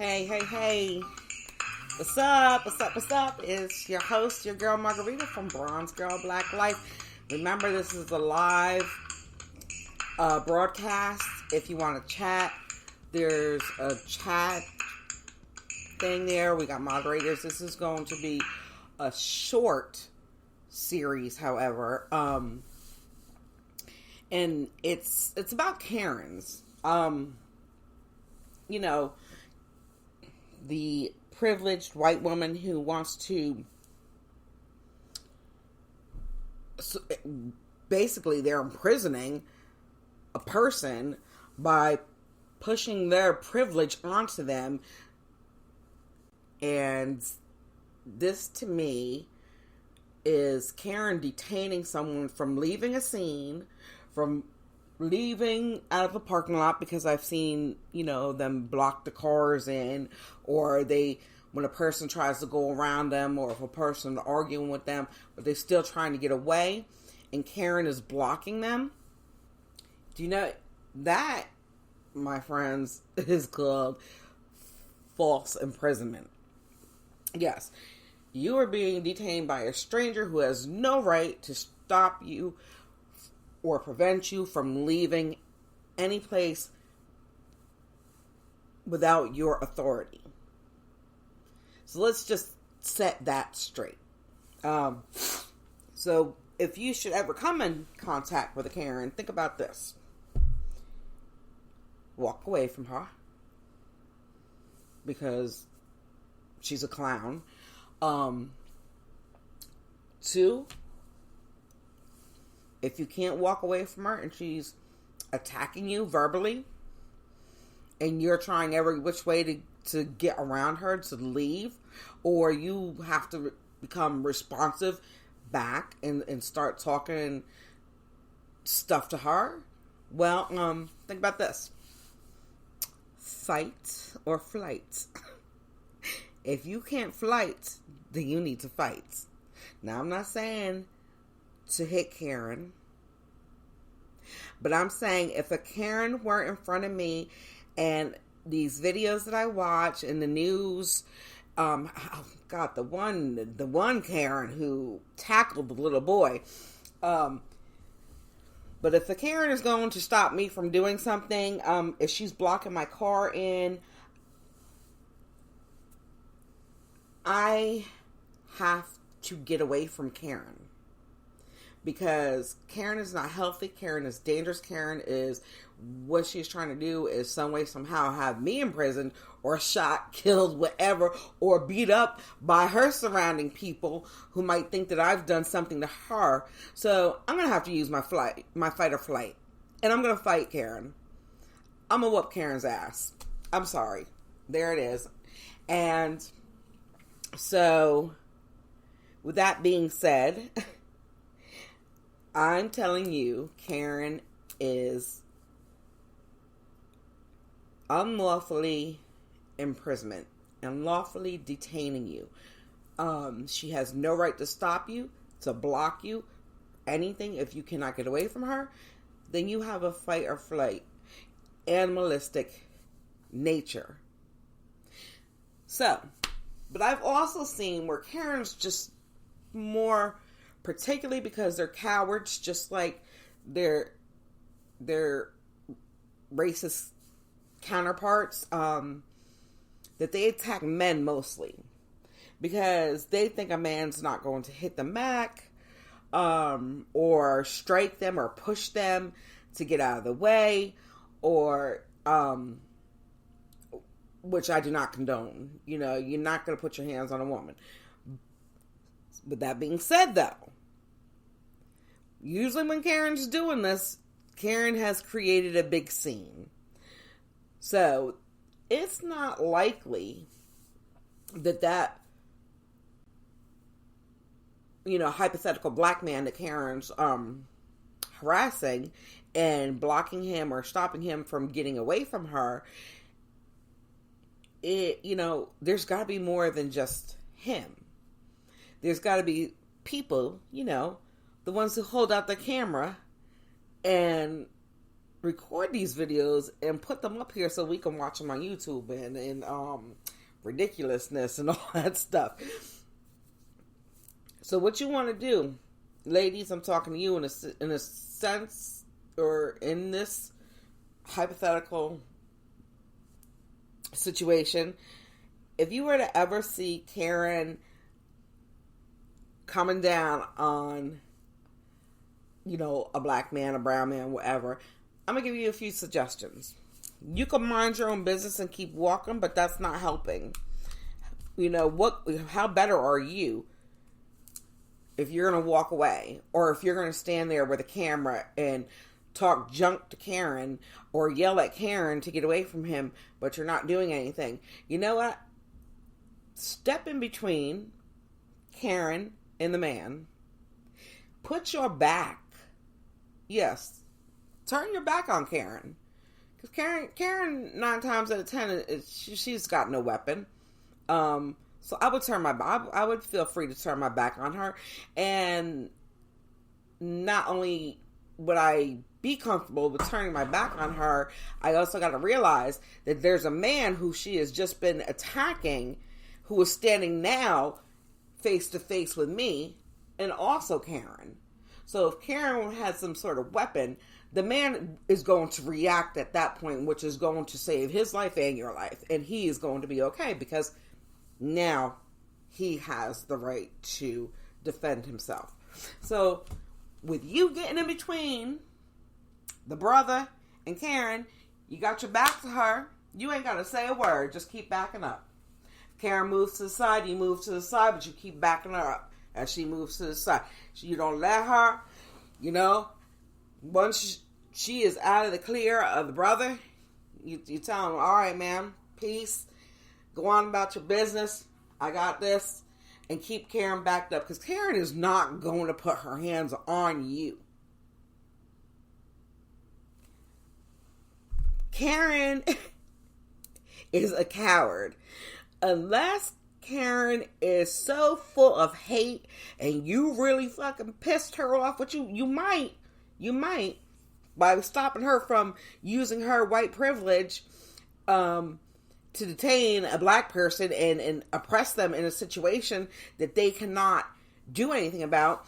Hey, hey, hey. What's up? What's up? What's up? It's your host, your girl Margarita from Bronze Girl Black Life. Remember, this is a live broadcast. If you want to chat, there's a chat thing there. We got moderators. This is going to be a short series, however. And it's about Karens. You know, the privileged white woman who wants to, basically they're imprisoning a person by pushing their privilege onto them. And this, to me, is Karen detaining someone from leaving a scene, from leaving out of a parking lot, because I've seen, them block the cars in, or when a person tries to go around them, or if a person arguing with them, but they're still trying to get away, and Karen is blocking them. Do you know that, my friends, is called false imprisonment? Yes, you are being detained by a stranger who has no right to stop you or prevent you from leaving any place without your authority. So let's just set that straight. So if you should ever come in contact with a Karen, think about this. Walk away from her, because she's a clown. 2, if you can't walk away from her and she's attacking you verbally, and you're trying every which way to get around her to leave, or you have to become responsive back and start talking stuff to her, well, think about this. Fight or flight. If you can't flight, then you need to fight. Now, I'm not saying to hit Karen, but I'm saying if a Karen were in front of me, and these videos that I watch in the news, the one Karen who tackled the little boy, but if the Karen is going to stop me from doing something, if she's blocking my car in, I have to get away from Karen, because Karen is not healthy. Karen is dangerous. Karen is, what she's trying to do is some way, somehow have me imprisoned or shot, killed, whatever, or beat up by her surrounding people who might think that I've done something to her. So I'm going to have to use my fight or flight. And I'm going to fight Karen. I'm going to whoop Karen's ass. I'm sorry. There it is. And so, with that being said, I'm telling you, Karen is unlawfully imprisonment, unlawfully detaining you. She has no right to stop you, to block you, anything. If you cannot get away from her, then you have a fight or flight, animalistic nature. So, but I've also seen where Karen's just more, particularly because they're cowards, just like their racist counterparts, that they attack men mostly because they think a man's not going to hit them back, or strike them or push them to get out of the way, or which I do not condone. You're not going to put your hands on a woman. With that being said, though, usually when Karen's doing this, Karen has created a big scene. So, it's not likely that hypothetical black man that Karen's harassing and blocking him or stopping him from getting away from her, there's got to be more than just him. There's got to be people, the ones who hold out the camera and record these videos and put them up here so we can watch them on YouTube and ridiculousness and all that stuff. So what you want to do, ladies, I'm talking to you in a sense, or in this hypothetical situation. If you were to ever see Karen coming down on, a black man, a brown man, whatever, I'm going to give you a few suggestions. You can mind your own business and keep walking, but that's not helping. How better are you if you're going to walk away, or if you're going to stand there with a camera and talk junk to Karen or yell at Karen to get away from him, but you're not doing anything? You know what? Step in between Karen and the man. Put your back. Yes. Turn your back on Karen. Because Karen, 9 times out of 10, she's got no weapon. So I would I would feel free to turn my back on her. And not only would I be comfortable with turning my back on her, I also got to realize that there's a man who she has just been attacking, who is standing now face to face with me, and also Karen. So if Karen had some sort of weapon, the man is going to react at that point, which is going to save his life and your life. And he is going to be okay, because now he has the right to defend himself. So with you getting in between the brother and Karen, you got your back to her. You ain't got to say a word. Just keep backing up. Karen moves to the side, you move to the side, but you keep backing her up as she moves to the side. You don't let her, once she is out of the clear of the brother, you tell him, all right, man, peace. Go on about your business. I got this. And keep Karen backed up, because Karen is not going to put her hands on you. Karen is a coward. Unless Karen is so full of hate and you really fucking pissed her off, which you might, by stopping her from using her white privilege to detain a black person and oppress them in a situation that they cannot do anything about.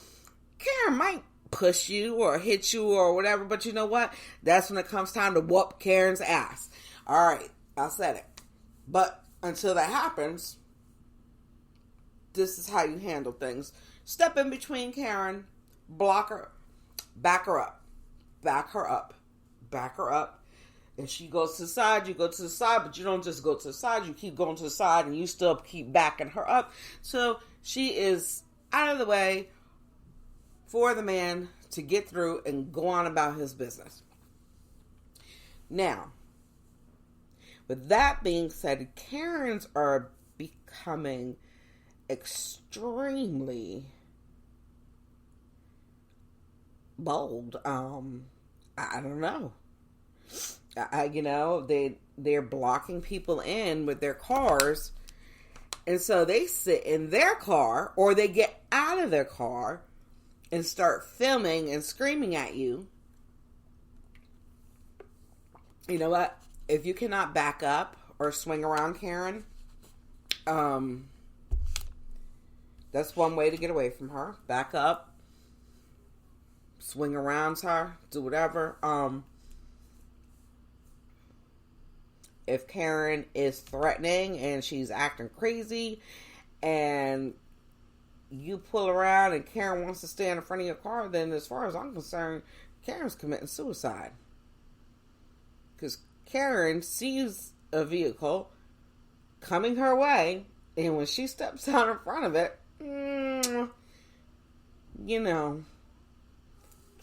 Karen might push you or hit you or whatever, but you know what? That's when it comes time to whoop Karen's ass. All right, I said it. But until that happens, this is how you handle things. Step in between Karen, block her, back her up, back her up, back her up. If she goes to the side, you go to the side, but you don't just go to the side. You keep going to the side and you still keep backing her up. So she is out of the way for the man to get through and go on about his business. Now, with that being said, Karens are becoming extremely bold. I don't know. They're blocking people in with their cars, and so they sit in their car, or they get out of their car and start filming and screaming at you. You know what? If you cannot back up or swing around Karen, that's one way to get away from her. Back up, swing around her, do whatever. If Karen is threatening and she's acting crazy and you pull around and Karen wants to stand in front of your car, then as far as I'm concerned, Karen's committing suicide. Because Karen sees a vehicle coming her way, and when she steps out in front of it,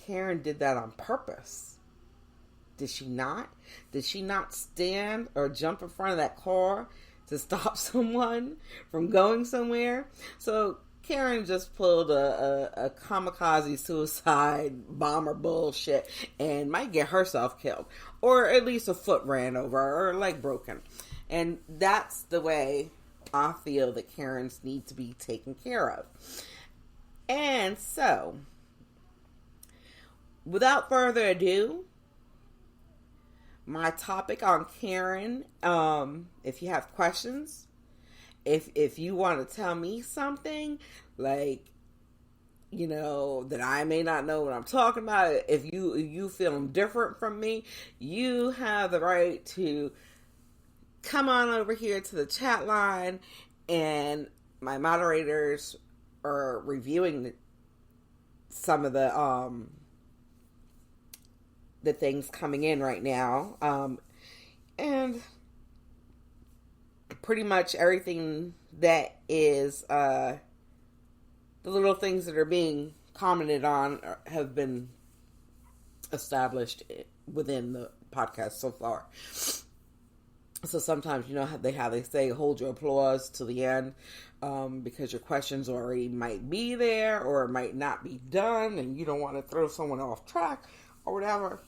Karen did that on purpose. Did she not? Did she not stand or jump in front of that car to stop someone from going somewhere? So Karen just pulled a kamikaze suicide bomber bullshit and might get herself killed. Or at least a foot ran over or a leg broken. And that's the way I feel that Karens need to be taken care of. And so, without further ado, my topic on Karen. If you have questions, if you want to tell me something, like, you know, that I may not know what I'm talking about, if you feel different from me, you have the right to come on over here to the chat line, and my moderators are reviewing some of the things coming in right now, and pretty much everything that is the little things that are being commented on have been established within the podcast so far. So sometimes, you know, how they say hold your applause to the end, because your questions already might be there or might not be done, and you don't want to throw someone off track or whatever.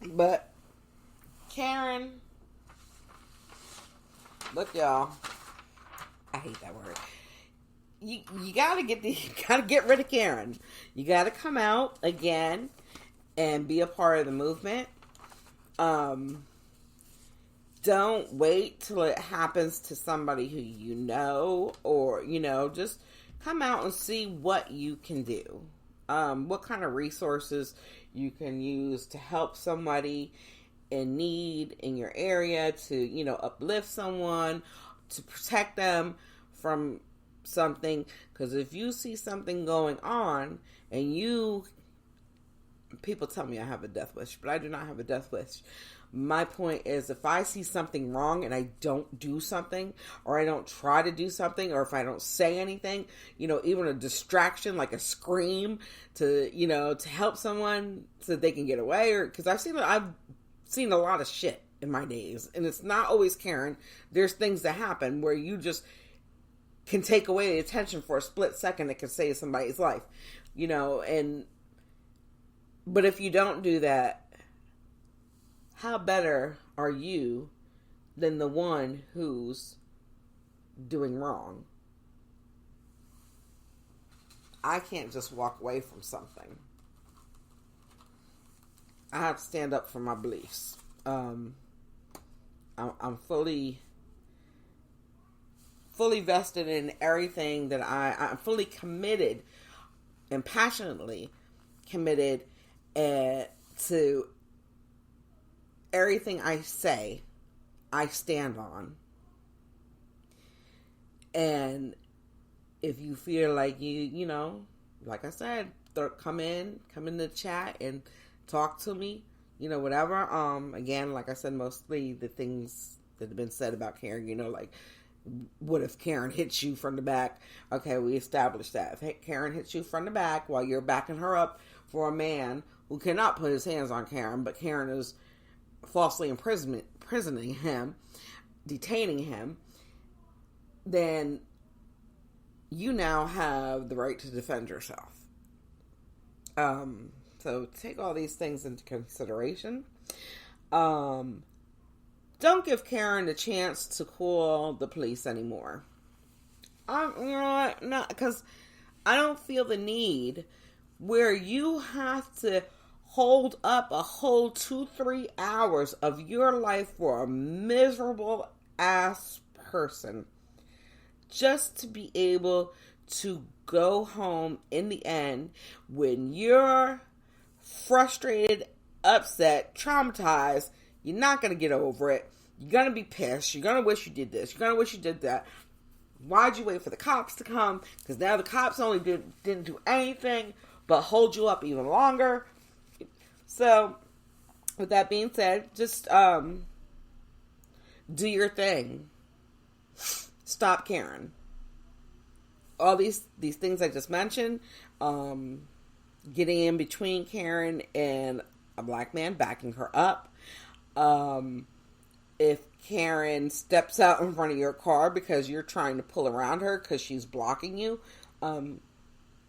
But Karen, look, y'all, I hate that word. You gotta get rid of Karen. You gotta come out again and be a part of the movement. Don't wait till it happens to somebody who you know, or, you know, just come out and see what you can do. What kind of resources you can use to help somebody in need in your area, to, you know, uplift someone, to protect them from something. Because if you see something going on and people tell me I have a death wish, but I do not have a death wish. My point is, if I see something wrong and I don't do something, or I don't try to do something, or if I don't say anything, you know, even a distraction like a scream to, you know, to help someone so that they can get away, or because I've seen a lot of shit in my days, and it's not always Karen. There's things that happen where you just can take away the attention for a split second that can save somebody's life, you know. But if you don't do that, how better are you than the one who's doing wrong? I can't just walk away from something. I have to stand up for my beliefs. I'm fully vested in everything that I'm fully committed and passionately committed to everything I say, I stand on. And if you feel like you know, like I said, come in the chat and talk to me, you know, whatever. Again, like I said, mostly the things that have been said about Karen, you know, like, what if Karen hits you from the back? Okay, we established that. If Karen hits you from the back while you're backing her up for a man who cannot put his hands on Karen, but Karen is falsely imprisoning him, detaining him, then you now have the right to defend yourself. So take all these things into consideration. Don't give Karen the chance to call the police anymore. You know what? No, because I don't feel the need where you have to hold up a whole 2-3 hours of your life for a miserable ass person just to be able to go home in the end when you're frustrated, upset, traumatized. You're not going to get over it. You're going to be pissed. You're going to wish you did this. You're going to wish you did that. Why'd you wait for the cops to come? Because now the cops only didn't do anything but hold you up even longer. So, with that being said, just do your thing. Stop Karen. All these things I just mentioned, getting in between Karen and a black man, backing her up. If Karen steps out in front of your car because you're trying to pull around her because she's blocking you,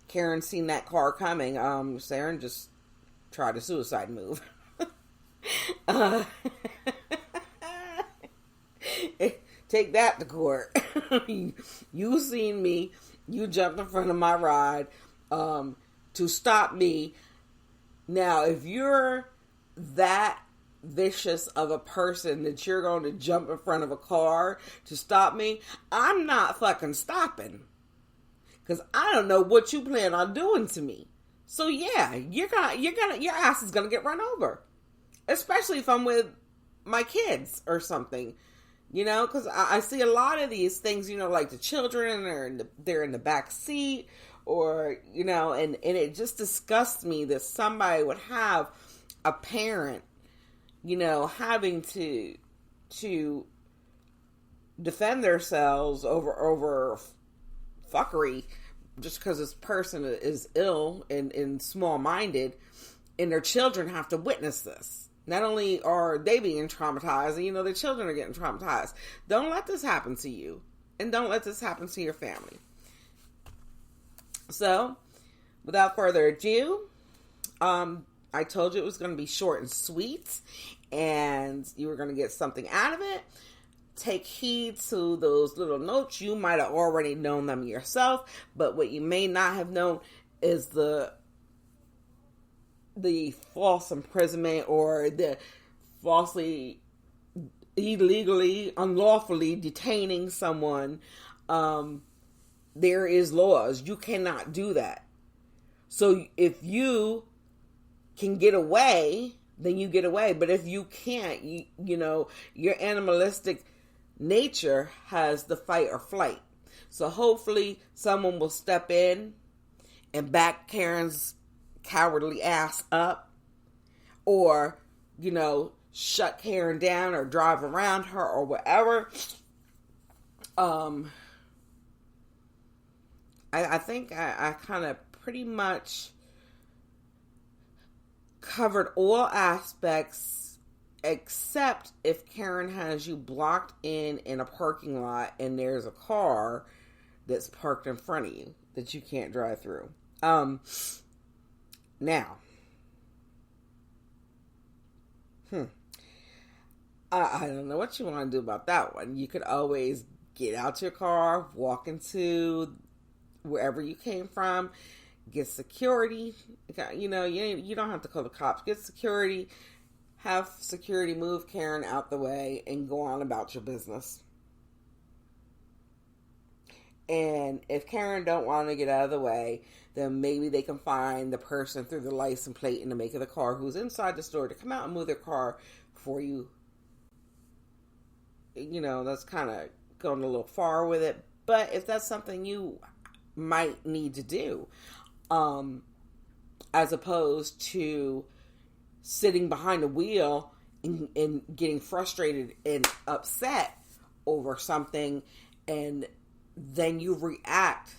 Karen's seen that car coming. Saren, just tried a suicide move. Take that to court. You seen me. You jumped in front of my ride to stop me. Now, if you're that vicious of a person that you're going to jump in front of a car to stop me, I'm not fucking stopping. Because I don't know what you plan on doing to me. So yeah, your ass is gonna get run over. Especially if I'm with my kids or something. You know, because I see a lot of these things, you know, like the children are they're in the back seat, or, you know, and it just disgusts me that somebody would have a parent, you know, having to defend themselves over fuckery just because this person is ill and small-minded, and their children have to witness this. Not only are they being traumatized, you know, their children are getting traumatized. Don't let this happen to you. And don't let this happen to your family. So, without further ado, I told you it was going to be short and sweet. And you were going to get something out of it. Take heed to those little notes. You might have already known them yourself. But what you may not have known is the false imprisonment or the falsely, illegally, unlawfully detaining someone. There is laws. You cannot do that. So if you can get away, then you get away. But if you can't, you know, your animalistic nature has the fight or flight. So hopefully someone will step in and back Karen's cowardly ass up, or, you know, shut Karen down or drive around her or whatever. I think I kind of pretty much covered all aspects, except if Karen has you blocked in a parking lot and there's a car that's parked in front of you that you can't drive through. Now, I don't know what you want to do about that one. You could always get out your car, walk into wherever you came from, get security. You know, you don't have to call the cops. Get security, have security move Karen out the way, and go on about your business. And if Karen don't want to get out of the way, then maybe they can find the person through the license plate and the make of the car who's inside the store to come out and move their car for you. You know, that's kind of going a little far with it. But if that's something you might need to do, as opposed to sitting behind the wheel and getting frustrated and upset over something, and then you react,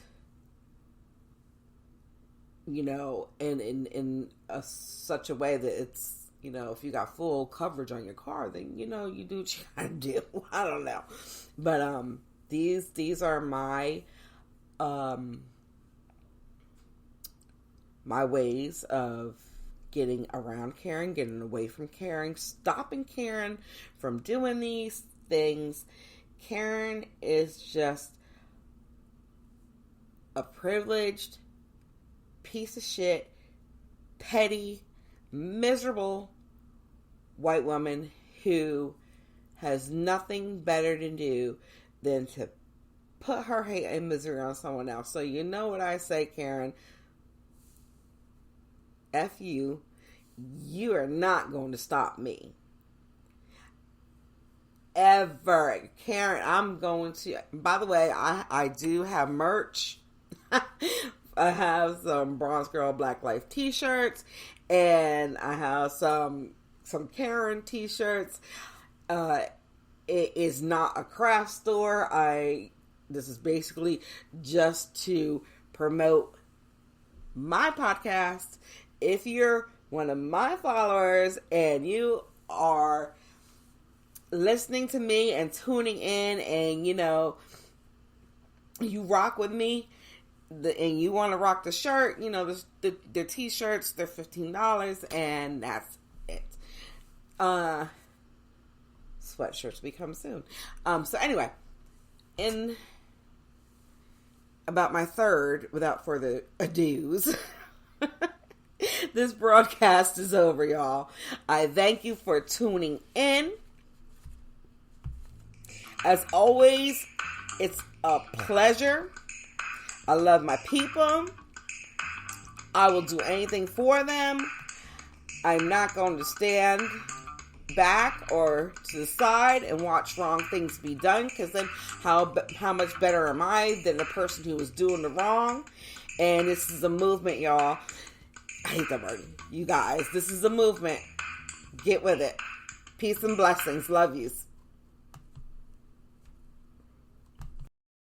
you know, in such a way that it's, you know, if you got full coverage on your car, then, you know, you do what you gotta do. I don't know. But, these are my ways of getting around Karen, getting away from Karen, stopping Karen from doing these things. Karen is just a privileged piece of shit, petty, miserable white woman who has nothing better to do than to put her hate and misery on someone else. So you know what I say, Karen? F you. You are not going to stop me. Ever. Karen, I'm going to... By the way, I do have merch. I have some Bronze Girl Black Life t-shirts, and I have some Karen t-shirts. It is not a craft store. This is basically just to promote my podcast. If you're one of my followers and you are listening to me and tuning in, and, you know, you rock with me, and you want to rock the shirt, you know, the t-shirts, they're $15, and that's it. Sweatshirts will come soon. So anyway, in about my third, without further ados, This broadcast is over, y'all. I thank you for tuning in. As always, it's a pleasure. I love my people. I will do anything for them. I'm not going to stand back or to the side and watch wrong things be done, because then how much better am I than the person who was doing the wrong? And this is a movement, y'all. I hate that word. You guys, this is a movement. Get with it. Peace and blessings. Love yous.